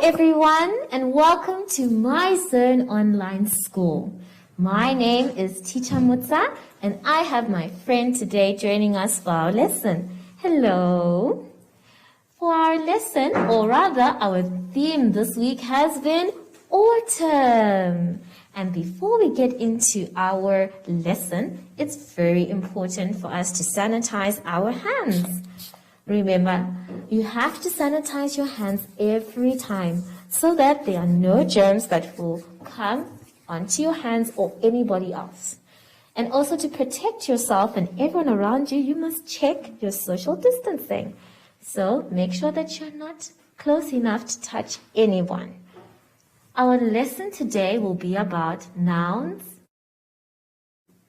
everyone, and welcome to MyZone Online School. My name is Teacher Mutsa, and I have my friend today joining us for our lesson. Hello. For our lesson, or rather our theme this week has been autumn. And before we get into our lesson, it's very important for us to sanitize our hands. Remember, you have to sanitize your hands every time so that there are no germs that will come onto your hands or anybody else. And also to protect yourself and everyone around you, you must check your social distancing. So make sure that you're not close enough to touch anyone. Our lesson today will be about nouns,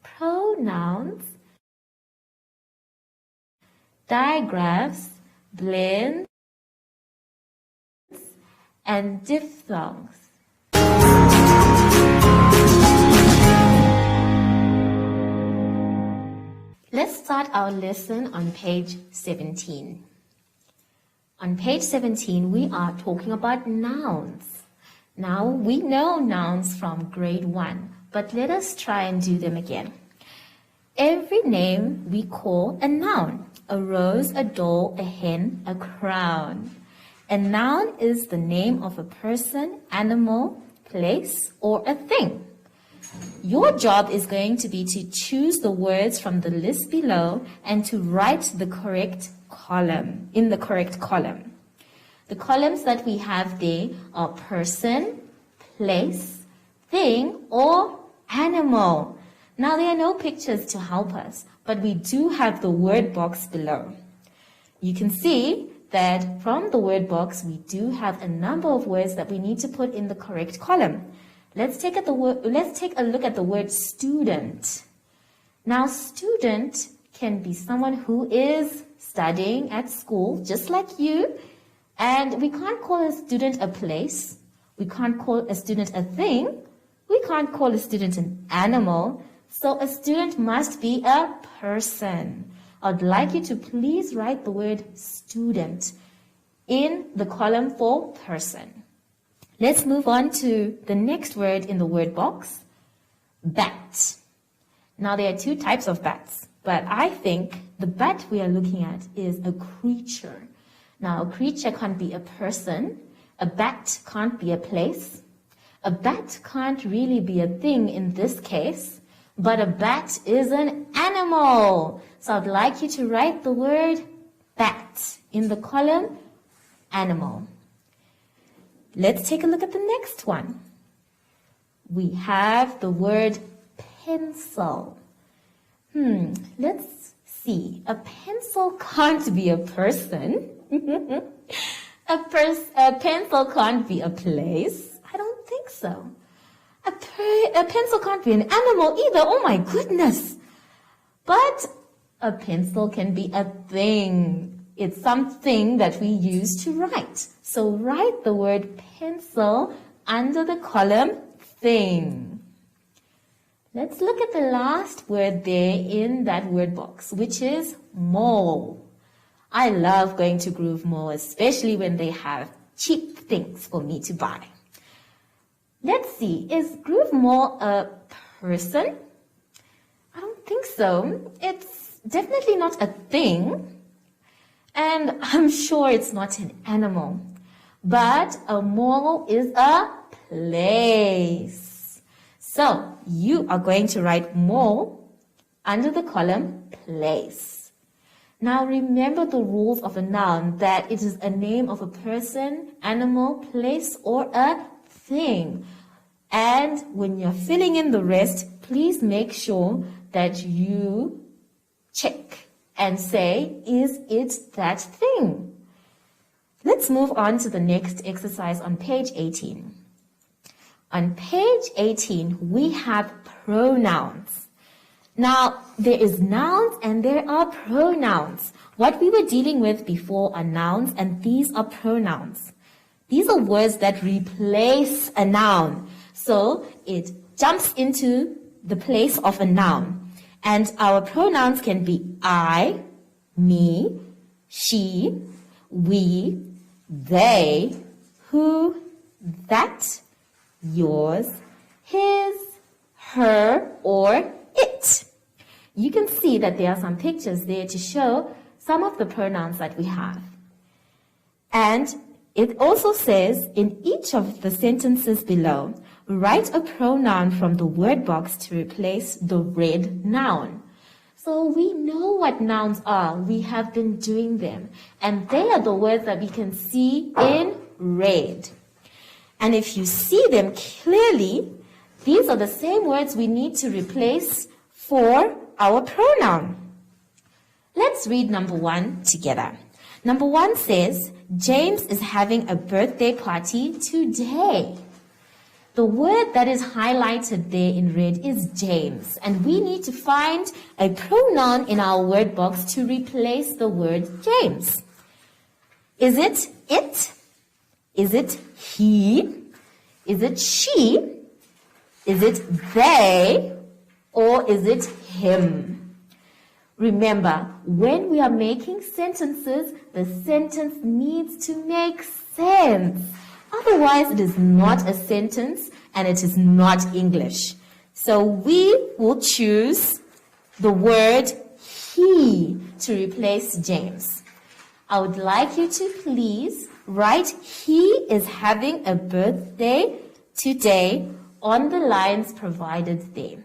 pronouns, diagraphs, blends, and diphthongs. Let's start our lesson on page 17. On page 17, we are talking about nouns. Now, we know nouns from grade 1, but let us try and do them again. Every name we call a noun. A rose, a doll, a hen, a crown. A noun is the name of a person, animal, place, or a thing. Your job is going to be to choose the words from the list below and to write the correct column, in the correct column. The columns that we have there are person, place, thing, or animal. Now, there are no pictures to help us, but we do have the word box below. You can see that from the word box, we do have a number of words that we need to put in the correct column. Let's take a look at the word student. Now, student can be someone who is studying at school, just like you, and we can't call a student a place. We can't call a student a thing. We can't call a student an animal. So a student must be a person. I'd like you to please write the word student in the column for person. Let's move on to the next word in the word box, bat. Now there are two types of bats, but I think the bat we are looking at is a creature. Now a creature can't be a person, a bat can't be a place, a bat can't really be a thing in this case, but a bat is an animal. So I'd like you to write the word bat in the column animal. Let's take a look at the next one. We have the word pencil. Let's see. A pencil can't be a person. A pencil can't be a place. I don't think so. A pencil can't be an animal either. Oh my goodness. But a pencil can be a thing. It's something that we use to write. So write the word pencil under the column thing. Let's look at the last word there in that word box, which is mall. I love going to Groove Mall, especially when they have cheap things for me to buy. Let's see, is Groove Mall a person? I don't think so. It's definitely not a thing. And I'm sure it's not an animal. But a mall is a place. So you are going to write mall under the column place. Now remember the rules of a noun, that it is a name of a person, animal, place, or a thing. And when you're filling in the rest, please make sure that you check and say, is it that thing? Let's move on to the next exercise on page 18. On page 18, we have pronouns. Now, there is nouns and there are pronouns. What we were dealing with before are nouns, and these are pronouns. These are words that replace a noun. So it jumps into the place of a noun. And our pronouns can be I, me, she, we, they, who, that, yours, his, her, or it. You can see that there are some pictures there to show some of the pronouns that we have. And it also says in each of the sentences below, write a pronoun from the word box to replace the red noun. So we know what nouns are. We have been doing them. And they are the words that we can see in red. And if you see them clearly, these are the same words we need to replace for our pronoun. Let's read number 1 together. Number 1 says, James is having a birthday party today. The word that is highlighted there in red is James, and we need to find a pronoun in our word box to replace the word James. Is it it? Is it he? Is it she? Is it they? Or is it him? Remember, when we are making sentences, the sentence needs to make sense. Otherwise, it is not a sentence and it is not English. So we will choose the word he to replace James. I would like you to please write he is having a birthday today on the lines provided there.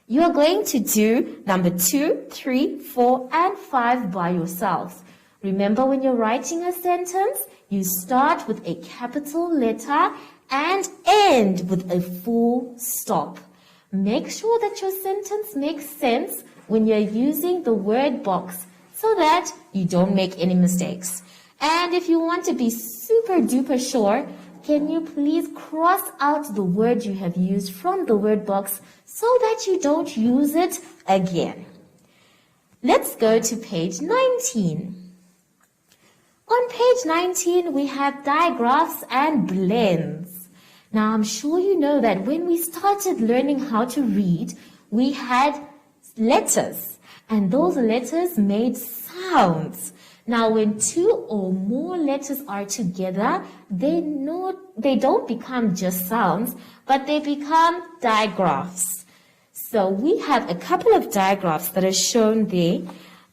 You are going to do number 2, 3, 4, and 5 by yourselves. Remember, when you're writing a sentence, you start with a capital letter and end with a full stop. Make sure that your sentence makes sense when you're using the word box so that you don't make any mistakes. And if you want to be super duper sure, can you please cross out the word you have used from the word box so that you don't use it again? Let's go to page 19. On page 19, we have digraphs and blends. Now, I'm sure you know that when we started learning how to read, we had letters, and those letters made sounds. Now, when 2 or more letters are together, they don't become just sounds, but they become digraphs. So we have a couple of digraphs that are shown there,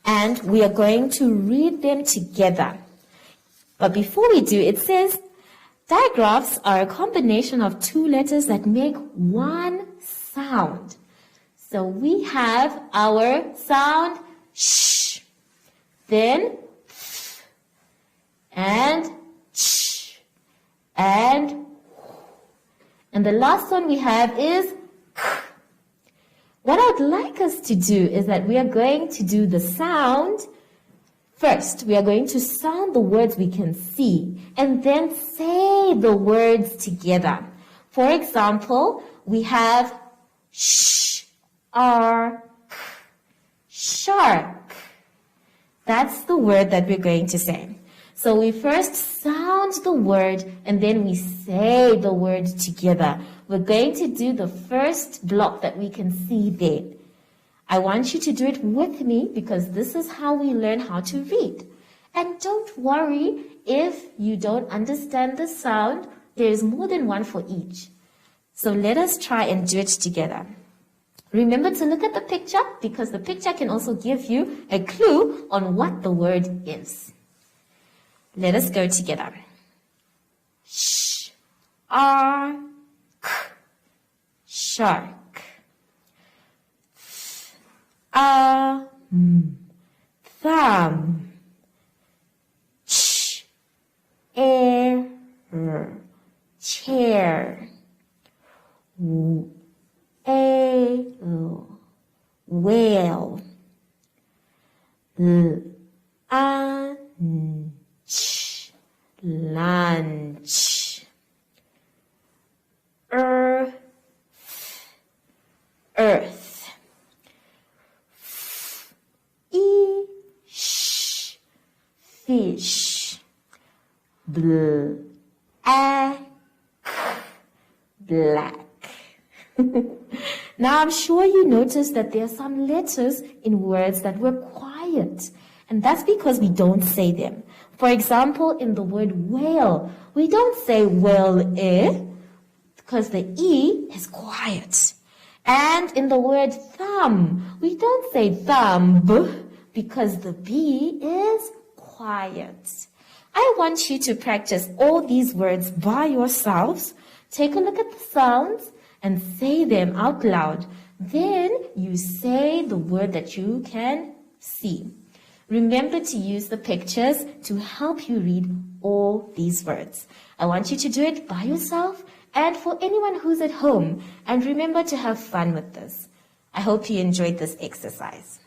and we are going to read them together. But before we do, it says, digraphs are a combination of 2 letters that make one sound. So we have our sound sh, then f, and ch, and the last one we have is k. What I'd like us to do is that we are going to do the sound. First, we are going to sound the words we can see and then say the words together. For example, we have sh, r, k, shark. That's the word that we're going to say. So we first sound the word and then we say the word together. We're going to do the first block that we can see there. I want you to do it with me because this is how we learn how to read. And don't worry if you don't understand the sound. There is more than one for each. So let us try and do it together. Remember to look at the picture because the picture can also give you a clue on what the word is. Let us go together. Sh, r, k, shark. Thumb, ch, air, chair, whale, lunch, earth. Fish, black. Now I'm sure you noticed that there are some letters in words that were quiet. And that's because we don't say them. For example, in the word whale, we don't say whale because the E is quiet. And in the word thumb, we don't say thumb because the B is quiet. I want you to practice all these words by yourselves. Take a look at the sounds and say them out loud. Then you say the word that you can see. Remember to use the pictures to help you read all these words. I want you to do it by yourself and for anyone who's at home. And remember to have fun with this. I hope you enjoyed this exercise.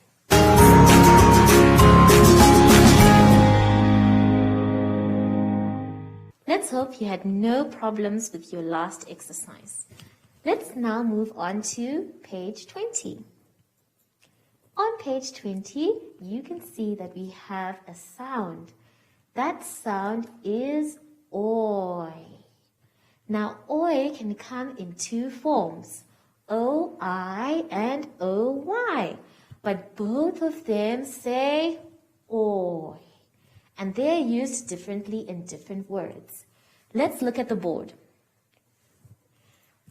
Let's hope you had no problems with your last exercise. Let's now move on to page 20. On page 20, you can see that we have a sound. That sound is oi. Now, oi can come in two forms, O-I and O-Y. But both of them say oi. And they're used differently in different words. Let's look at the board.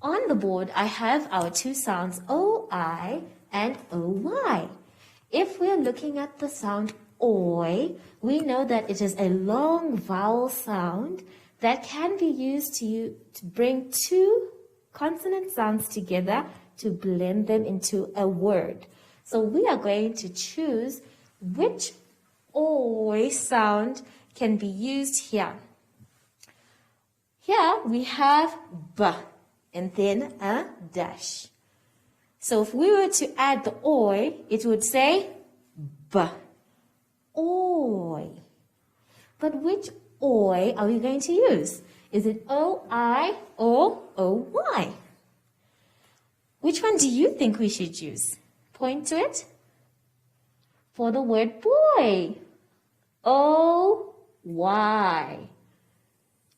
On the board, I have our two sounds O-I and O-Y. If we're looking at the sound oi, we know that it is a long vowel sound that can be used to bring two consonant sounds together to blend them into a word. So we are going to choose which oi sound can be used here. Here we have b and then a dash. So if we were to add the oi, it would say b, oi. But which oi are we going to use? Is it O-I or O-Y? Which one do you think we should use? Point to it. For the word boy, O-Y.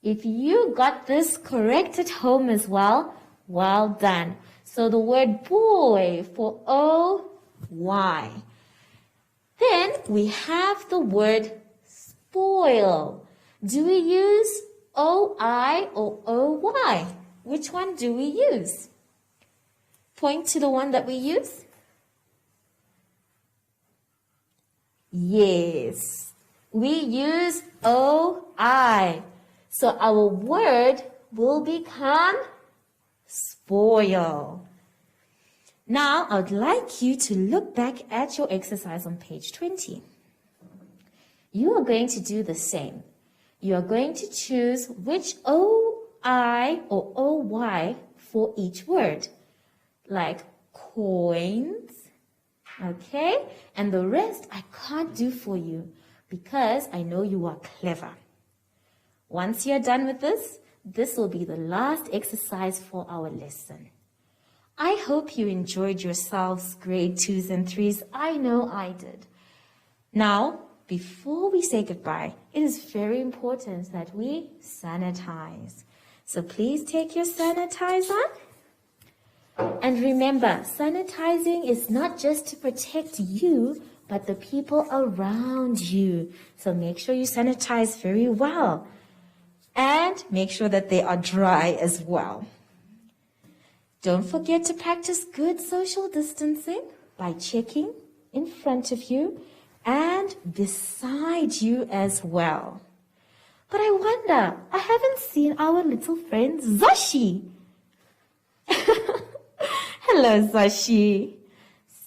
If you got this correct at home as well, well done. So the word boy for O-Y. Then we have the word spoil. Do we use O-I or O-Y? Which one do we use? Point to the one that we use. Yes, we use O-I. So our word will become spoil. Now, I would like you to look back at your exercise on page 20. You are going to do the same. You are going to choose which O-I or O-Y for each word, like coins, okay? And the rest I can't do for you because I know you are clever. Once you're done with this, this will be the last exercise for our lesson. I hope you enjoyed yourselves, grade 2s and 3s. I know I did. Now, before we say goodbye, it is very important that we sanitize. So please take your sanitizer. And remember, sanitizing is not just to protect you, but the people around you. So make sure you sanitize very well. And make sure that they are dry as well. Don't forget to practice good social distancing by checking in front of you and beside you as well. But I wonder, I haven't seen our little friend Zashi. Hello, Zashi.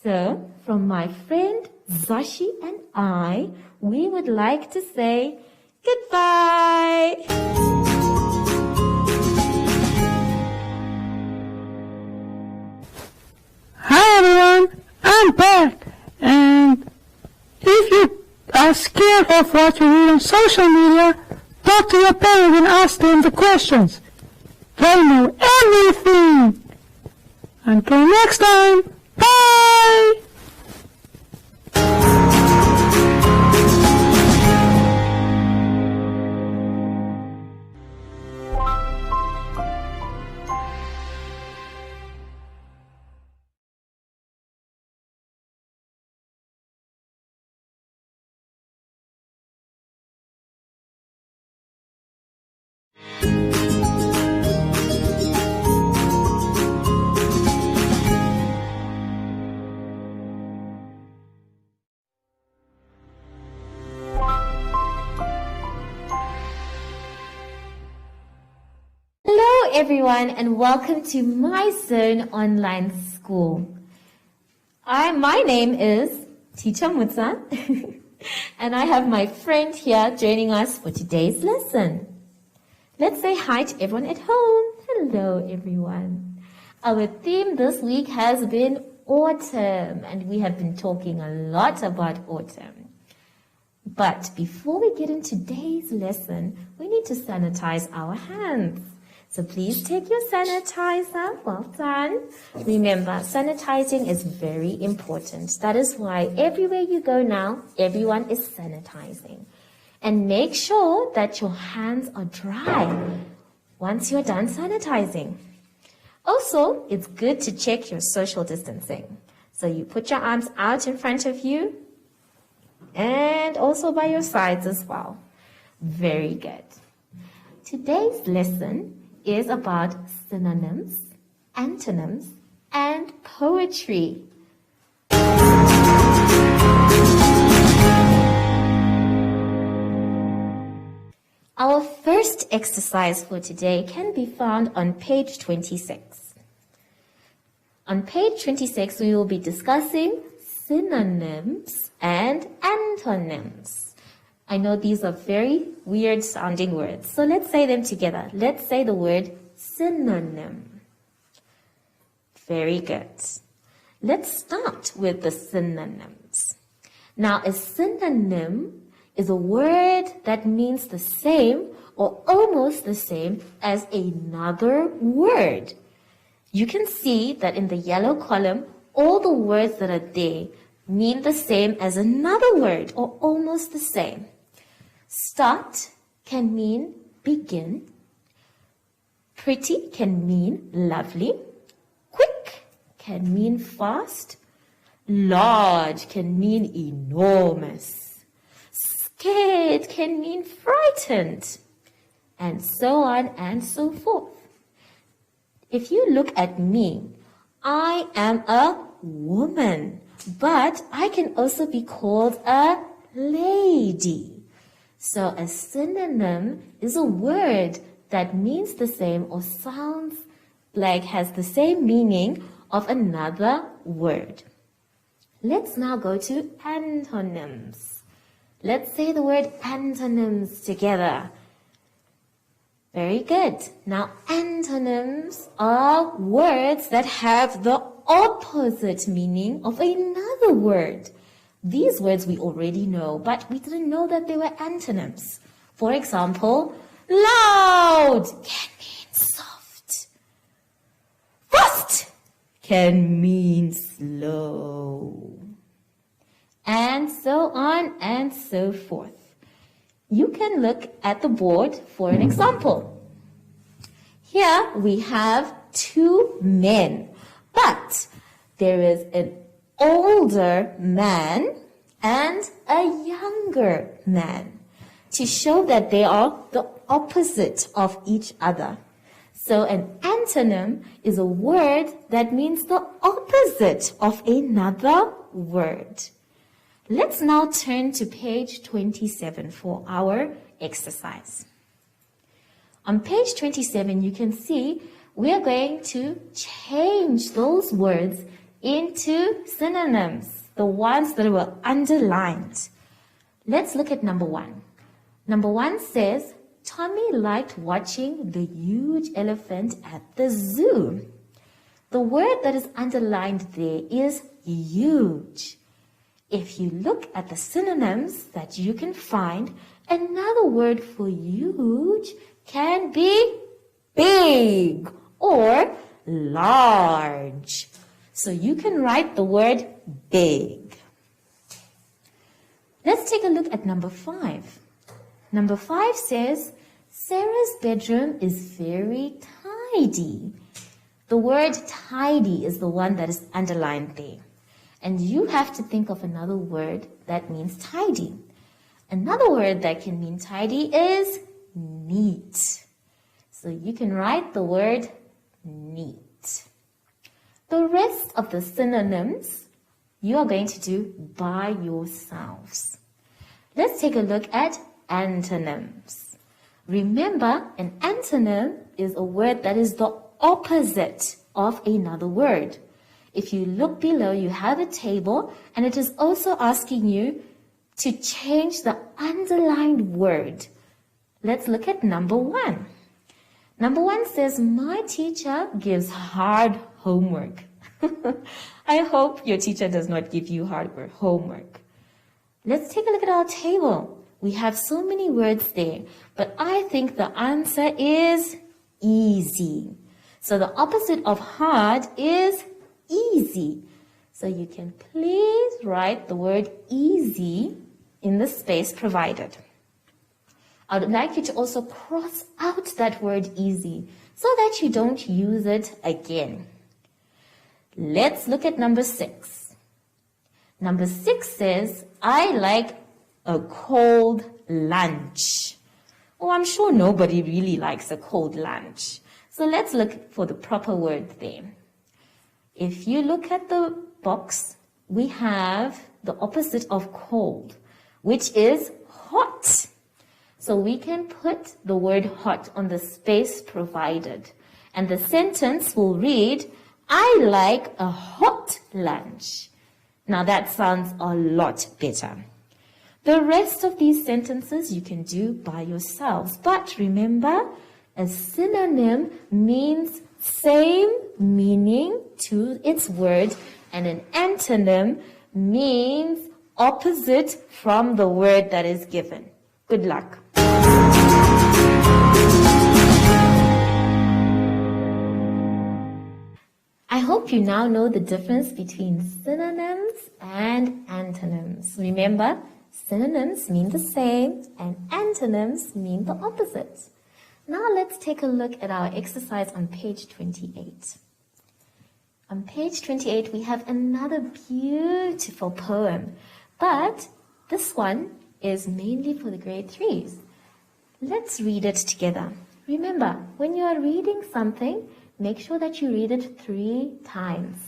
So, from my friend Zashi and I, we would like to say goodbye. Hi everyone, I'm back, and if you are scared of what you read on social media, talk to your parents and ask them the questions. They know everything. Until next time, bye! Hello everyone and welcome to MyZone Online School. My name is Teacher Mutsa and I have my friend here joining us for today's lesson. Let's say hi to everyone at home. Hello everyone. Our theme this week has been autumn and we have been talking a lot about autumn. But before we get into today's lesson, we need to sanitize our hands. So please take your sanitizer. Well done. Remember, sanitizing is very important. That is why everywhere you go now, everyone is sanitizing. And make sure that your hands are dry once you're done sanitizing. Also, it's good to check your social distancing. So you put your arms out in front of you and also by your sides as well. Very good. Today's lesson is about synonyms, antonyms, and poetry. Our first exercise for today can be found on page 26. On page 26, we will be discussing synonyms and antonyms. I know these are very weird sounding words, so let's say them together. Let's say the word synonym. Very good. Let's start with the synonyms. Now, a synonym is a word that means the same or almost the same as another word. You can see that in the yellow column, all the words that are there mean the same as another word or almost the same. Start can mean begin. Pretty can mean lovely. Quick can mean fast. Large can mean enormous. Scared can mean frightened. And so on and so forth. If you look at me, I am a woman, but I can also be called a lady. So a synonym is a word that means the same or sounds like has the same meaning of another word. Let's now go to antonyms. Let's say the word antonyms together. Very good. Now antonyms are words that have the opposite meaning of another word. These words we already know, but we didn't know that they were antonyms. For example, loud can mean soft. Fast can mean slow. And so on and so forth. You can look at the board for an example. Here we have two men, but there is an older man and a younger man to show that they are the opposite of each other. So an antonym is a word that means the opposite of another word. Let's now turn to page 27 for our exercise. On page 27, you can see we are going to change those words into synonyms, the ones that were underlined. Let's look at number 1. Number 1 says, Tommy liked watching the huge elephant at the zoo. The word that is underlined there is huge. If you look at the synonyms that you can find, another word for huge can be big or large. So you can write the word big. Let's take a look at number 5. Number 5 says, Sarah's bedroom is very tidy. The word tidy is the one that is underlined there. And you have to think of another word that means tidy. Another word that can mean tidy is neat. So you can write the word neat. The rest of the synonyms you are going to do by yourselves. Let's take a look at antonyms. Remember, an antonym is a word that is the opposite of another word. If you look below, you have a table, and it is also asking you to change the underlined word. Let's look at number 1. Number 1 says, my teacher gives hard homework. I hope your teacher does not give you hard homework. Let's take a look at our table. We have so many words there, but I think the answer is easy. So the opposite of hard is easy. So you can please write the word easy in the space provided. I would like you to also cross out that word easy so that you don't use it again. Let's look at number 6. Number 6 says, I like a cold lunch. Oh, I'm sure nobody really likes a cold lunch. So let's look for the proper word there. If you look at the box, we have the opposite of cold, which is hot. So we can put the word hot on the space provided. And the sentence will read, I like a hot lunch. Now that sounds a lot better. The rest of these sentences you can do by yourselves. But remember, a synonym means same meaning to its word, and an antonym means opposite from the word that is given. Good luck. I hope you now know the difference between synonyms and antonyms. Remember, synonyms mean the same and antonyms mean the opposite. Now let's take a look at our exercise on page 28. On page 28, we have another beautiful poem, but this one is mainly for the grade 3s. Let's read it together. Remember, when you are reading something, make sure that you read it 3 times.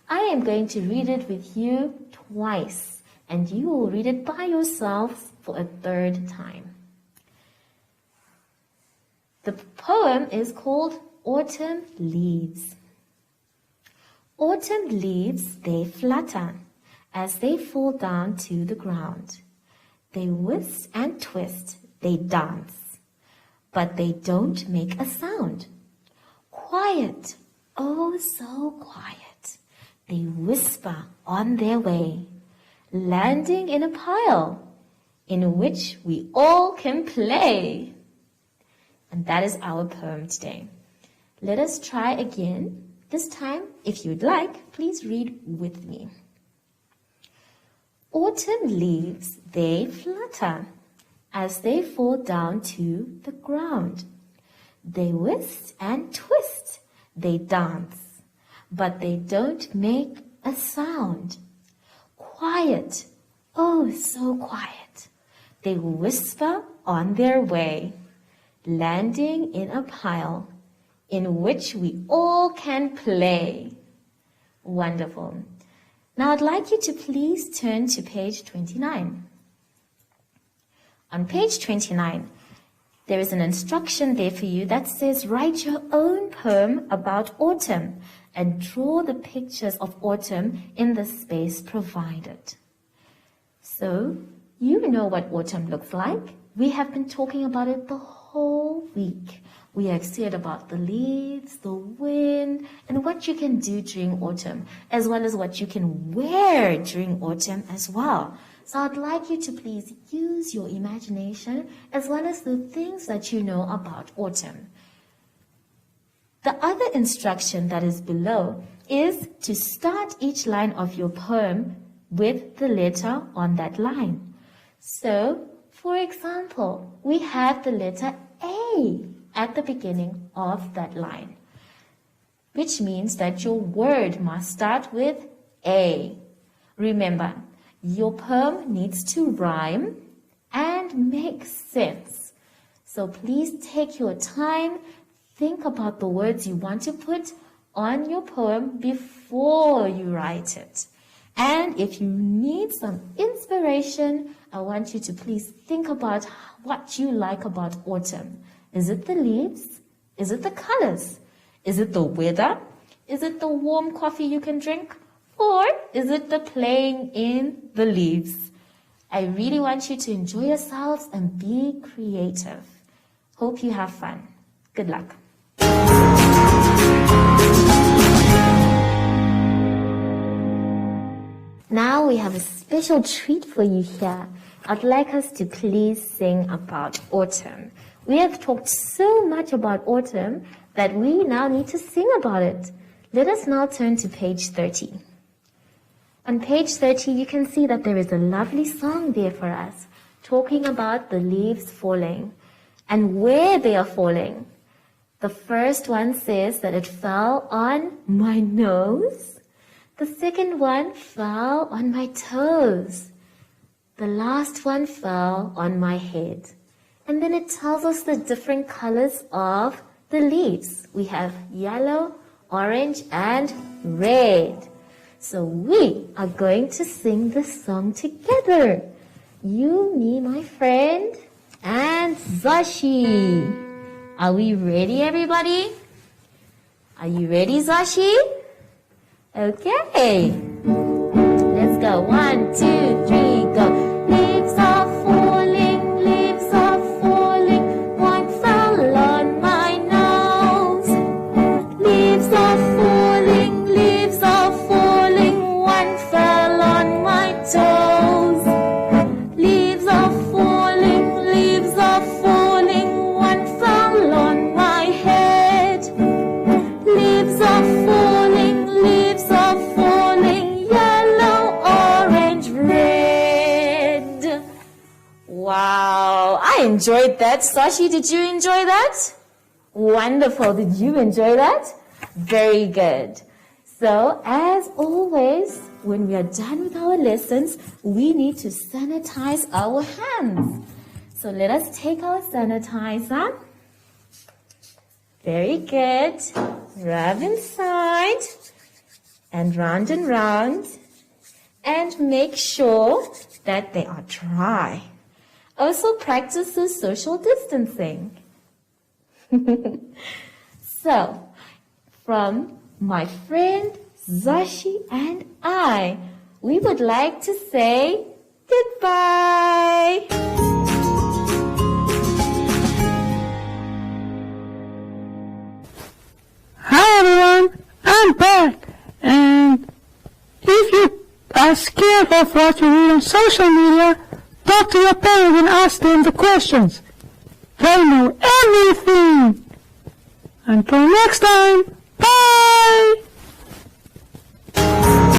I am going to read it with you twice, and you will read it by yourselves for a 3rd time. The poem is called Autumn Leaves. Autumn leaves, they flutter as they fall down to the ground. They whisk and twist, they dance, but they don't make a sound. Quiet, oh so quiet, they whisper on their way, landing in a pile in which we all can play. And that is our poem today. Let us try again. This time, if you'd like, please read with me. Autumn leaves, they flutter as they fall down to the ground. They whisk and twist, they dance, but they don't make a sound. Quiet, oh so quiet, they whisper on their way, landing in a pile in which we all can play. Wonderful. Now I'd like you to please turn to page 29. On page 29, there is an instruction there for you that says write your own poem about autumn and draw the pictures of autumn in the space provided. So, you know what autumn looks like. We have been talking about it the whole week. We have said about the leaves, the wind, and what you can do during autumn, as well as what you can wear during autumn as well. So I'd like you to please use your imagination as well as the things that you know about autumn. The other instruction that is below is to start each line of your poem with the letter on that line. So, for example, we have the letter A at the beginning of that line, which means that your word must start with A. Remember, your poem needs to rhyme and make sense. So please take your time, think about the words you want to put on your poem before you write it. And if you need some inspiration, I want you to please think about what you like about autumn. Is it the leaves? Is it the colors? Is it the weather? Is it the warm coffee you can drink? Or is it the playing in the leaves? I really want you to enjoy yourselves and be creative. Hope you have fun. Good luck. Now we have a special treat for you here. I'd like us to please sing about autumn. We have talked so much about autumn that we now need to sing about it. Let us now turn to page 30. On page 30, you can see that there is a lovely song there for us, talking about the leaves falling and where they are falling. The first one says that it fell on my nose. The second one fell on my toes. The last one fell on my head. And then it tells us the different colors of the leaves. We have yellow, orange, and red. So we are going to sing this song together. You, me, my friend, and Zashi. Are we ready, everybody? Are you ready, Zashi? Okay. Let's go. 1, 2, 3, go. Leaves are falling, leaves are falling. One fell on my nose. Leaves are falling, leaves are falling. One fell on my toes. Leaves are falling, leaves are falling. One fell on my head. Leaves are falling, leaves are falling. Yellow, orange, red. Wow, I enjoyed that. Sashi, did you enjoy that? Wonderful. Did you enjoy that? Very good. So, as always, when we are done with our lessons, we need to sanitize our hands. So let us take our sanitizer. Very good. Rub inside and round, and make sure that they are dry. Also practice the social distancing. So, from my friend Zashi and I, we would like to say goodbye. Hi everyone, I'm back, and if you are scared of what you read on social media, talk to your parents and ask them the questions. They know everything. Until next time.